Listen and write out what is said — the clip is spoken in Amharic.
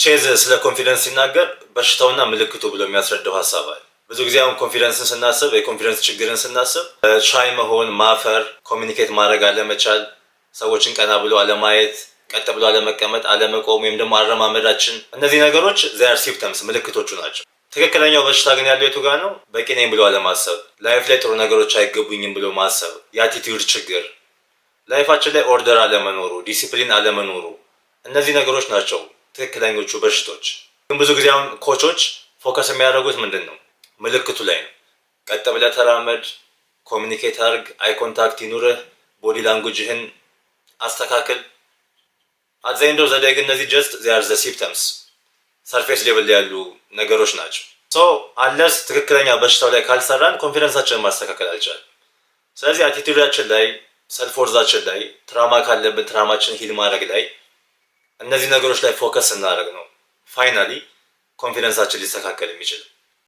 ቼዝ ስለ ኮንፊደንስ ሲናገር በሽታውና ምልክቱ ብሎ የሚያስረዳው ሀሳብ አለ። ብዙ ጊዜ አሁን ኮንፊደንስን ስናስብ የኮንፊደንስ ችግርን ስናስብ ሻይ መሆን፣ ማፈር፣ ኮሚኒኬት ማድረግ አለመቻል፣ ሰዎችን ቀና ብሎ አለማየት፣ ቀጥ ብሎ አለመቀመጥ፣ አለመቆም ወይም ደግሞ አረማመዳችን፣ እነዚህ ነገሮች ዜር ሲምፕተምስ ምልክቶቹ ናቸው። ትክክለኛው በሽታ ግን ያለው የቱ ጋር ነው? በቂ ነኝ ብሎ አለማሰብ፣ ላይፍ ላይ ጥሩ ነገሮች አይገቡኝም ብሎ ማሰብ፣ የአቲቲዩድ ችግር፣ ላይፋችን ላይ ኦርደር አለመኖሩ፣ ዲሲፕሊን አለመኖሩ፣ እነዚህ ነገሮች ናቸው ትክክለኞቹ በሽቶች። ግን ብዙ ጊዜ አሁን ኮቾች ፎከስ የሚያደርጉት ምንድን ነው? ምልክቱ ላይ ነው። ቀጥ ብለህ ተራመድ፣ ኮሚኒኬት አድርግ፣ አይ ኮንታክት ይኑርህ፣ ቦዲ ላንጉጅህን አስተካክል። አዘይንዶ ዘዴ ግን እነዚህ ጀስት ዚያር ዘ ሲምፕተምስ ሰርፌስ ሌቭል ያሉ ነገሮች ናቸው። አለስ ትክክለኛ በሽታው ላይ ካልሰራን ኮንፊደንሳችንን ማስተካከል አልቻለም። ስለዚህ አቲቲዩዳችን ላይ፣ ሰልፍ ወርዛችን ላይ፣ ትራማ ካለብን ትራማችን ሂል ማድረግ ላይ፣ እነዚህ ነገሮች ላይ ፎከስ ስናደርግ ነው ፋይናሊ ኮንፊደንሳችን ሊስተካከል የሚችል።